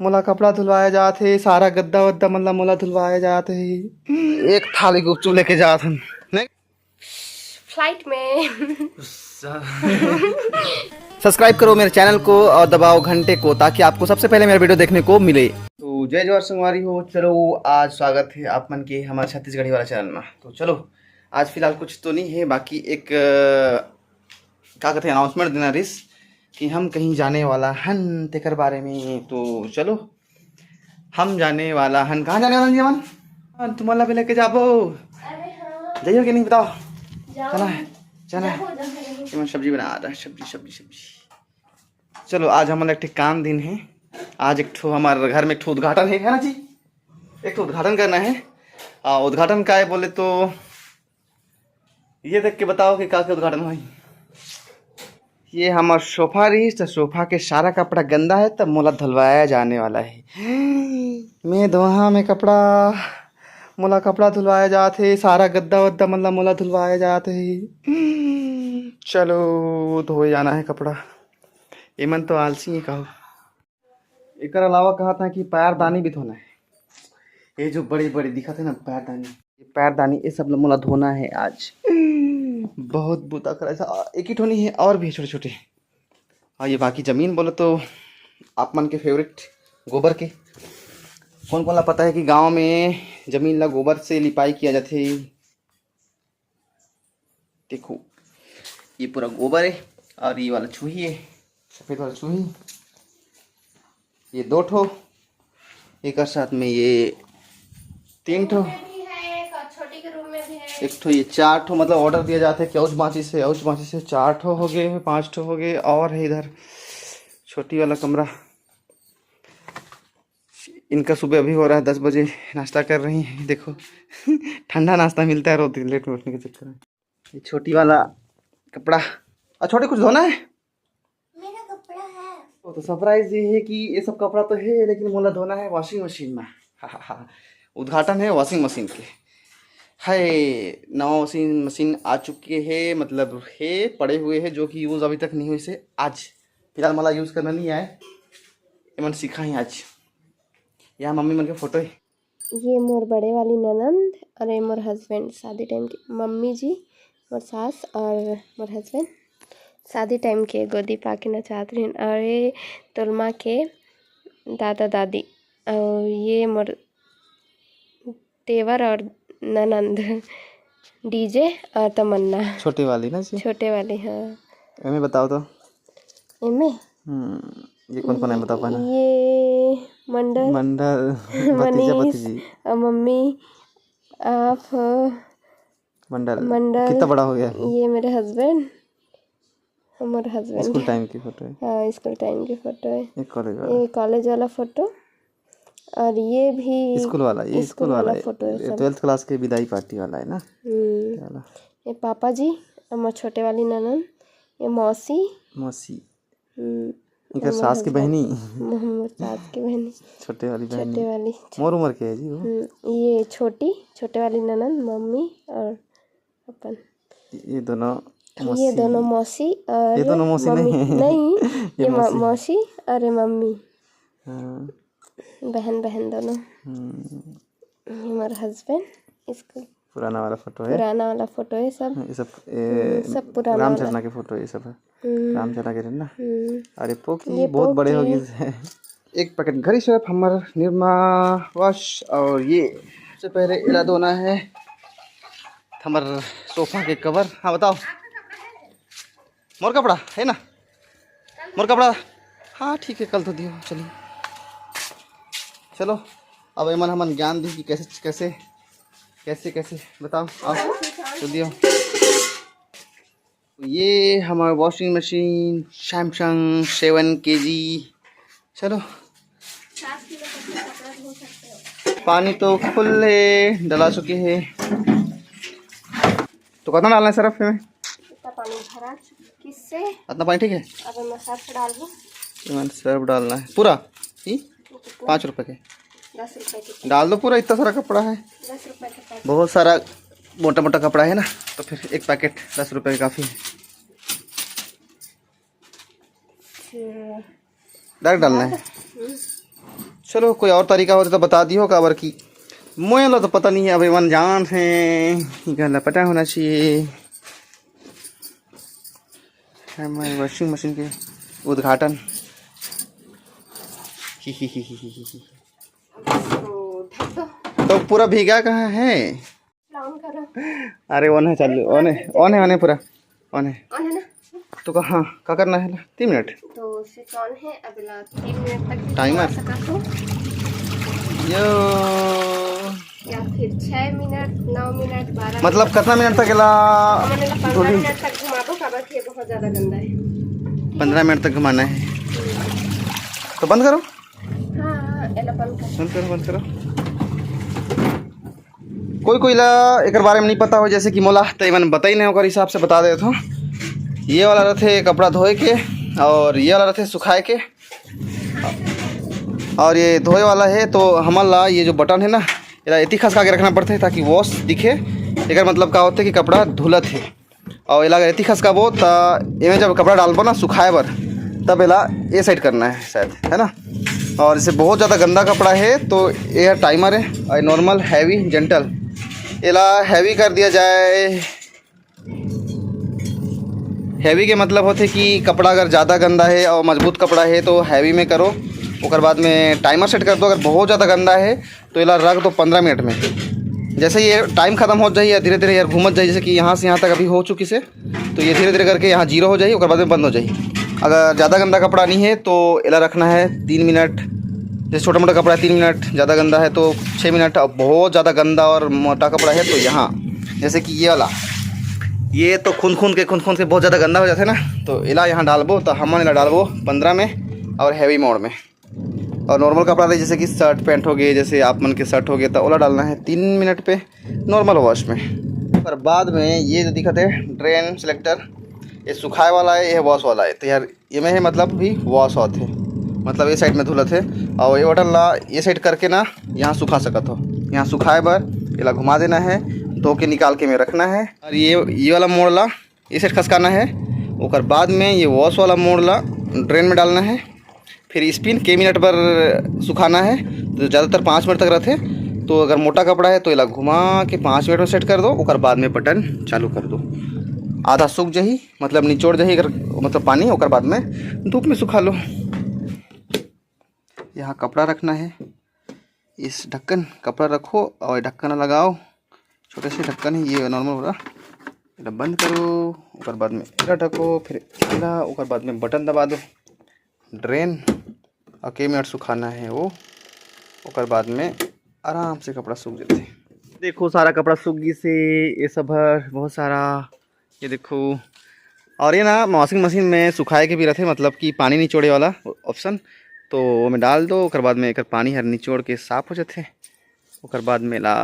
मोला कपड़ा धुलवाया जात हे, सारा गद्दा वद्दा मतलब मोला धुलवाया जात हे। एक थाली गुपचुप लेके जात हन नहीं फ्लाइट में। सब्सक्राइब करो मेरे चैनल को और दबाओ घंटे को ताकि आपको सबसे पहले मेरा वीडियो देखने को मिले। तो जय जवाहर संगवारी हो। चलो आज स्वागत है आप मन के हमारे छत्तीसगढ़ी वाला चैनल में। तो चलो आज फिलहाल कुछ तो नहीं है, बाकी एक क्या कहते हैं अनाउंसमेंट देना रिस कि हम कहीं जाने वाला हन तेकर बारे में। तो चलो हम जाने वाला हन, कहाँ जाने वाला जीवन तुम्हारा भी लेके जाबो जाइयो कि नहीं बताओ। चला है चला है सब्जी बना रहा है, सब्जी। चलो आज हमारा एक काम दिन है। आज एक ठो हमारे घर में एक ठो उद्घाटन है ना जी, एक ठो उद्घाटन करना है। उद्घाटन का है बोले तो ये देख के बताओ कि का उद्घाटन हुआ। ये हमारा सोफा रही तो सोफा के सारा कपड़ा गंदा है तब मोला धुलवाया जाने वाला है। मैं दोहा में कपड़ा मोला कपड़ा धुलवाया जात है, सारा गद्दा वद्दा मतलब मोला धुलवाया जात है। चलो धोए जाना है कपड़ा। एमन तो आलसी है कहो। एक अलावा कहा था कि पैरदानी भी धोना है। ये जो बड़ी बड़ी दिखा थे ना पैरदानी ये सब मोला धोना है आज। बहुत बुता कर ऐसा एक ही ठोनी है और भी छोटे छोटे। हाँ ये बाकी ज़मीन बोले तो आप मन के फेवरेट गोबर के कौन ला पता है कि गांव में ज़मीन ला गोबर से लिपाई किया जाते। देखो ये पूरा गोबर है और ये वाला चूही है, सफ़ेद वाला चूही। ये 2 ठो, एक साथ में ये 3 ठो, एक ठो ये 4 ठो। मतलब ऑर्डर दिया जाता है कि औच बाँची से 4 ठो हो गए, 5 ठो हो गए। और है इधर छोटी वाला कमरा। इनका सुबह अभी हो रहा है 10 बजे, नाश्ता कर रही हैं। देखो ठंडा नाश्ता मिलता है रोज लेट में उठने के चक्कर में। ये छोटी वाला कपड़ा छोटे कुछ धोना है मेरा कपड़ा है तो सरप्राइज ये है कि ये सब कपड़ा तो है लेकिन मोला धोना है वॉशिंग मशीन में। हाँ उद्घाटन है वॉशिंग मशीन के। है नवा वॉशिंग मशीन आ चुके हैं, मतलब है पड़े हुए हैं जो कि यूज़ अभी तक नहीं हुई से। आज फिलहाल मला यूज़ करना नहीं आए, मन सीखा ही आज। यहाँ मम्मी मन के फोटो है। ये मोर बड़े वाली ननंद और ये मोर हस्बैंड शादी टाइम के। मम्मी जी मोर सास और मोर हस्बैंड शादी टाइम के गोदी पाके नचात रही। और ये तोलमा के दादा दादी और ये मोर तेवर और ननंद डीजे और तमन्ना छोटी वाली ना जी, छोटे वाली। हाँ हमें बताओ तो इनमें ये कौन कौन है बताओ पाना। ये मंडल भतीजा मनीष भतीजी और मम्मी आप मंडल कितना बड़ा हो गया। ये मेरे हस्बैंड, हमारे हस्बैंड। स्कूल टाइम की फोटो है। हाँ स्कूल टाइम की फ़ोटो है। ये कॉलेज वाला फ़ोटो और ये भी स्कूल वाला, ये स्कूल वाला फ़ोटो है सब। 12th क्लास के विदाई पार्टी वाला है ना। ये पापा जी और मोर छोटे वाली ननंद, ये मौसी इनका सास की बहनी, मोहम्मद सास की बहनी छोटे वाली छोटे वाली मोर उम्र के है जी वो। ये छोटे वाली ननंद मम्मी और अपन। ये दोनों मौसी और ये दोनों मौसी नहीं ये मौसी। मौसी और ये मम्मी। हाँ। बहन दोनों। हमारा हस्बैंड। इसको पुराना वाला फोटो है, पुराना वाला फोटो है सब। ये सब सब पुराना रामचरणा के फोटो ये सब है। रामचरणा के ना। अरे पोकी बहुत बड़े होगी। एक पैकेट घड़ी सर्फ हमारा निर्मा वॉश। और ये सबसे पहले इला धोना है हमारे सोफा के कवर। हाँ बताओ मोर कपड़ा है ना, मोर कपड़ा। हाँ ठीक है कल तो दियो। चलिए चलो अब एमन हमन ज्ञान दी कि कैसे कैसे कैसे कैसे बताओ आओ तो दियो। ये हमारा वॉशिंग मशीन सैमसंग 7 kg। चलो पानी तो फुल है डला चुके हैं। तो कितना डालना है सर्फ में? इतना पानी भरा किससे? इतना पानी ठीक है। अब मैं सर्फ डाल दूँ। सर्फ डालना है पूरा ही 5 रुपए के 10 रुपए के डाल दो पूरा। इतना सारा कपड़ा है, 10 रुपए के पैकेट। बहुत सारा मोटा मोटा कपड़ा है ना, तो फिर एक पैकेट 10 रुपए का काफ़ी है। डायरेक्ट डालना है। चलो कोई और तरीका होता तो बता दियो काबर की मोए लो तो पता नहीं है अभी मन जान है गला पता होना चाहिए। हमारे वॉशिंग मशीन के उद्घाटन तो पूरा भीगा कहाँ है? अरे ऑन है चालू ऑन है पूरा ऑन है ना। तो कहाँ क्या करना है 3 मिनट तो स्विच ऑन है अगला 3 मिनट तक टाइमर यो या फिर 6 मिनट 9 मिनट 12 मतलब कितना मिनट तक ला 15 मिनट तक घुमा दो काबर कि ये बहुत ज़्यादा गंदा है। 15 मिनट तक घुमाना है तो बंद करो। हाँ एला बंद करो। कोई ला एक बारे में नहीं पता हो जैसे कि मोला तो मैंने बताई नहीं होकर हिसाब से बता दे तो ये वाला रहते कपड़ा धोए के और ये वाला रहते सुखाए के और ये धोए वाला है तो हमारा ये जो बटन है ना ये इतनी खसका के रखना पड़ता है ताकि वॉश दिखे। एक मतलब क्या होता है कि कपड़ा धुलत है और इला इतनी खसका वो तो इमें जब कपड़ा डालबो ना सुखाए बर तब इला ये साइड करना है शायद है ना। और जैसे बहुत ज़्यादा गंदा कपड़ा है तो ये टाइमर है और नॉर्मल हैवी जेंटल इला हैवी कर दिया जाए। हैवी के मतलब होते कि कपड़ा अगर ज़्यादा गंदा है और मजबूत कपड़ा है तो हैवी में करो और बाद में टाइमर सेट कर दो। अगर बहुत ज़्यादा गंदा है तो इला रख दो 15 मिनट में। जैसे ये टाइम ख़त्म हो जाए या धीरे धीरे यार घूमत जाए जैसे कि यहाँ से यहाँ तक अभी हो चुकी से तो ये धीरे धीरे करके यहाँ 0 हो जाए और बाद में बंद हो जाए। अगर ज़्यादा गंदा कपड़ा नहीं है तो इला रखना है 3 मिनट। जैसे छोटा मोटा कपड़ा 3 मिनट, ज़्यादा गंदा है तो 6 मिनट। अब बहुत ज़्यादा गंदा और मोटा कपड़ा है तो यहाँ जैसे कि ये वाला ये तो खून के बहुत ज़्यादा गंदा हो जाता है ना तो इला यहाँ डालबो तो हम इला डालबो 15 में और हैवी मोड में। और नॉर्मल कपड़ा है जैसे कि शर्ट पैंट हो गए जैसे आप मन के शर्ट हो गए तो ओला डालना है 3 मिनट पे नॉर्मल वॉश में। पर बाद में ये जो दिखते है ड्रेन सेलेक्टर ये सुखाए वाला है ये वॉश वाला है तो यार ये में है मतलब भी वॉश होते है मतलब ये साइड में धुलत है और ये बटन ला ये साइड करके ना यहाँ सुखा सकत हो। यहाँ सुखाए बर इला घुमा देना है धो के निकाल के में रखना है। और ये वाला मोड़ ला ये साइड खसकाना है और बाद में ये वॉश वाला मोड़ ला ड्रेन में डालना है। फिर स्पिन के मिनट पर सुखाना है तो ज़्यादातर 5 मिनट तक रहते। तो अगर मोटा कपड़ा है तो इला घुमा के 5 मिनट में सेट कर दो और बाद में बटन चालू कर दो। आधा सूख जाही मतलब निचोड़ जाही अगर मतलब पानी और बाद में धूप में सुखा लो। यहाँ कपड़ा रखना है इस ढक्कन कपड़ा रखो और ढक्कन लगाओ छोटे से ढक्कन है ये नॉर्मल वाला इला बंद करो और बाद में इला ढको फिर इला और बाद में बटन दबा दो ड्रेन और के मिनट सुखाना है वो और बाद में आराम से कपड़ा सूख जाते। देखो सारा कपड़ा सूख गई से ये सब बहुत सारा ये देखो। और ये ना वॉशिंग मशीन में सुखाए के भी रहते मतलब कि पानी निचोड़े वाला ऑप्शन तो वो में डाल दो और बाद में एक पानी हर निचोड़ के साफ़ हो जाते और बाद में ला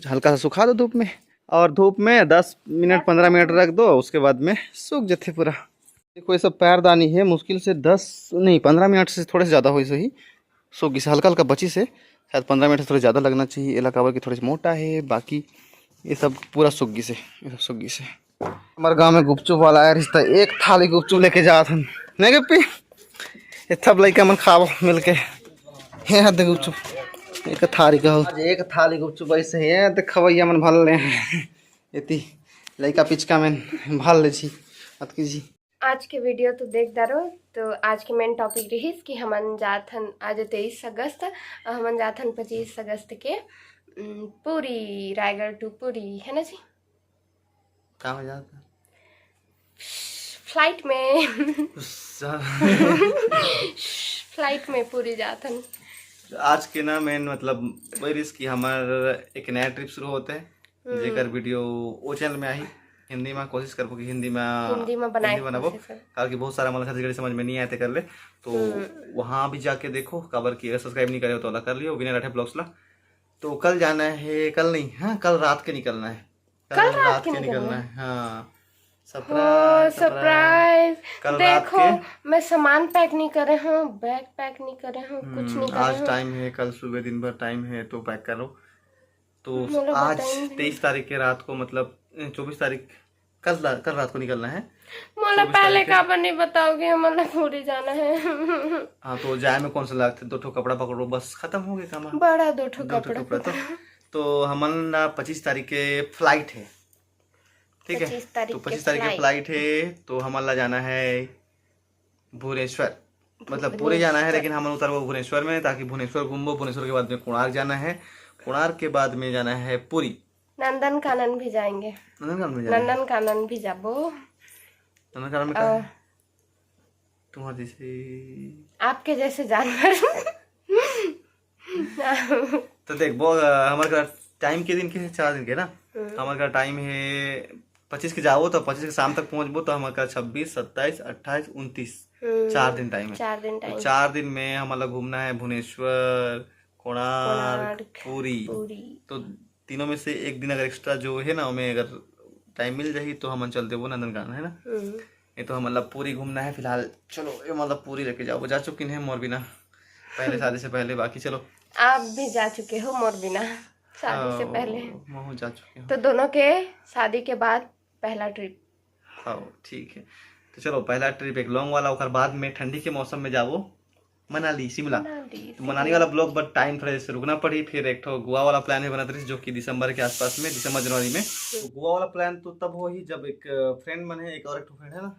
हल्का सा सुखा दो धूप में और धूप में 10 मिनट 15 मिनट रख दो उसके बाद में सूख जाते पूरा। देखो ये सब पैरदानी है मुश्किल से 15 मिनट से थोड़े से ज़्यादा हो सही सूख गई से हल्का हल्का बची से शायद 15 मिनट से थोड़ा ज़्यादा लगना चाहिए। इलाका की थोड़ी सी मोटा है बाकी ये सब पूरा सूख गई से ये सब सूख गई से। हमारे गाँव में गुपचुप वाला है रिश्ता एक थाली गुपचुप लेके जा था नहीं गप्पी ये सब लड़का मन खाओ मिल के हाथ गुपचुप एक थाली का एक थाली गुपचुप ऐसे है तो खवैया मन भल ले इतनी लड़का पिचका में भल ले छी अत की। आज के वीडियो तो देख दारो तो आज के मेन टॉपिक रही कि हमन जाथन आज 23 अगस्त और हमन जाथन 25 अगस्त के पूरी रायगढ़ टू पूरी है ना जी कहाँ हो जाता फ्लाइट में फ्लाइट में पूरी जाथन। आज के ना मेन मतलब वही रिस्क कि हमार एक नया ट्रिप शुरू होते हैं जेकर वीडियो वो चैनल में आई हिंदी में कोशिश करबो कि हिंदी में बनाबो कारण कि बहुत सारा मतलब छत्तीसगढ़ी समझ में नहीं आते कर ले तो वहाँ भी जाके देखो काबर की अगर सब्सक्राइब नहीं करे हो तो अला कर लियो विनय राठे ब्लॉग्स ला। तो कल जाना है कल नहीं हाँ कल रात के निकलना है कल रात के निकलना है हाँ सरप्राइज। देखो मैं सामान पैक नहीं करे हूँ बैग पैक नहीं करे हूँ कुछ नहीं करे आज टाइम है कल सुबह दिन भर टाइम है तो पैक करो। तो आज 23 तारीख के रात को मतलब 24 तारीख कल रात को निकलना है। मोला पहले का नहीं बताओगे, मतलब पूरी जाना है। हाँ तो जाए में कौन सा लागते, 2 ठो कपड़ा पकड़ो बस खत्म हो गया काम। बड़ा 2 ठो कपड़ा तो हमारा 25 तारीख के फ्लाइट है, ठीक है। तो 25 तारीख के फ्लाइट है, तो हमारा जाना है भुवनेश्वर, मतलब पूरे जाना है, लेकिन हम उतरबो भुवनेश्वर में, ताकि भुवनेश्वर घूमबो। भुवनेश्वर के बाद में कोणार्क जाना है, कोणार्क के बाद में जाना है पुरी, नंदनकानन भी जाएंगे। नंदनकानन भी जाबो। नंदनकानन में क्या है? तुम्हारे जैसे आपके जैसे जानवर। तो देख वो हमारे टाइम के दिन के है 4 दिन के ना। हमारे टाइम है 25 के जाओ तो 25 के शाम तक पहुंचबो, तो हमारे 26, 27, 28, 29 4 दिन टाइम है। 4 दिन टाइम। 4 दिन में हमारा घूमना है भुवनेश्वर, कोणार्क, पुरी। तो तीनों में से एक दिन अगर एक्स्ट्रा जो है ना, हमें अगर टाइम मिल जाए तो हम चलते वो नंदनकानन है ना। ये तो हम मतलब पूरी घूमना है फिलहाल। चलो ये मतलब पूरी लेके जाओ, जा चुकी है मोरबीना पहले शादी से पहले। बाकी चलो आप भी जा चुके हो मोरबीना शादी से पहले? मैं जा चुके हो। तो दोनों के शादी के बाद पहला ट्रिप। हाँ ठीक है, तो चलो पहला ट्रिप एक लॉन्ग वाला, और बाद में ठंडी के मौसम में जाओ मनाली शिमला। तो मनाली वाला ब्लॉग बट टाइम थोड़ा जैसे रुकना पड़ी। फिर एक तो गोवा वाला प्लान है बना रही, जो कि दिसंबर के आसपास में, दिसंबर जनवरी में। तो गोवा वाला प्लान तो तब हो ही जब एक फ्रेंड बने, एक और एक फ्रेंड है ना,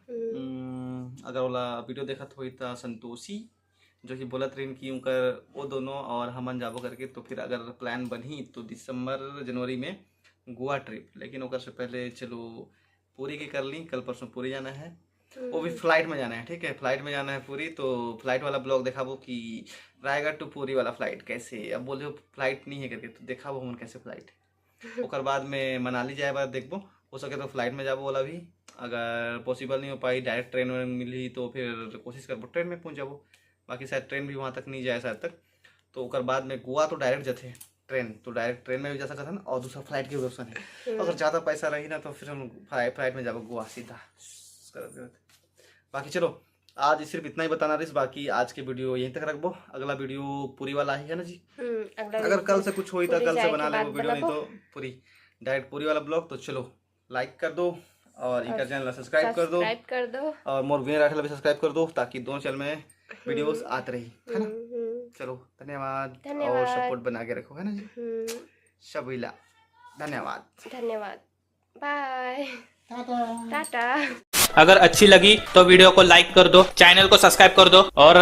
अगर वाला वीडियो देखा तो था संतोषी, जो कि बोलत रही कि उनकर वो दोनों और हमन जाबो करके। तो फिर अगर प्लान बनी तो दिसंबर जनवरी में गोवा ट्रिप, लेकिन ओकर से पहले चलो पूरी की कर ली। कल परसों पूरी जाना है, वो भी फ्लाइट में जाना है, ठीक है। फ्लाइट में जाना है पूरी, तो फ्लाइट वाला ब्लॉग दिखाबो कि रायगढ़ टू पूरी वाला फ्लाइट कैसे। अब बोले हो फ्लाइट नहीं है करके, तो दिखाबो हम कैसे फ्लाइट है। ओकर बाद में मनाली जाए बाद देखबो, हो सके तो फ्लाइट में जाबो वाला भी। अगर पॉसिबल नहीं हो पाई डायरेक्ट ट्रेन में मिली तो फिर कोशिश करबो ट्रेन में पहुँच जाबो। बाकी शायद ट्रेन भी वहाँ तक नहीं जाए शायद तक। तो ओकर बाद में गोवा तो डायरेक्ट जाते ट्रेन, तो डायरेक्ट ट्रेन में भी जा सकता था ना, और दूसरा फ्लाइट के भी ऑप्शन है। अगर ज़्यादा पैसा रही ना तो फिर हम फ्लाइट में जाबो गोवा सीधा। बाकी चलो आज सिर्फ इतना ही बताना रही, बाकी आज के वीडियो यहीं तक रखबो। अगला वीडियो पूरी वाला ही है ना जी। अगर कल से कुछ हुई तो कल से बना ले वो वीडियो, नहीं तो पूरी डायरेक्ट पूरी वाला ब्लॉग। तो चलो लाइक कर दो और इनका चैनल सब्सक्राइब कर दो और मोर विनर राठेला भी सब्सक्राइब कर दो, ताकि दोनों चैनल में वीडियोस आते रही, है ना। चलो धन्यवाद और सपोर्ट बना के रखो, है ना जी। शबीला धन्यवाद, बाय, टाटा। अगर अच्छी लगी तो वीडियो को लाइक कर दो, चैनल को सब्सक्राइब कर दो और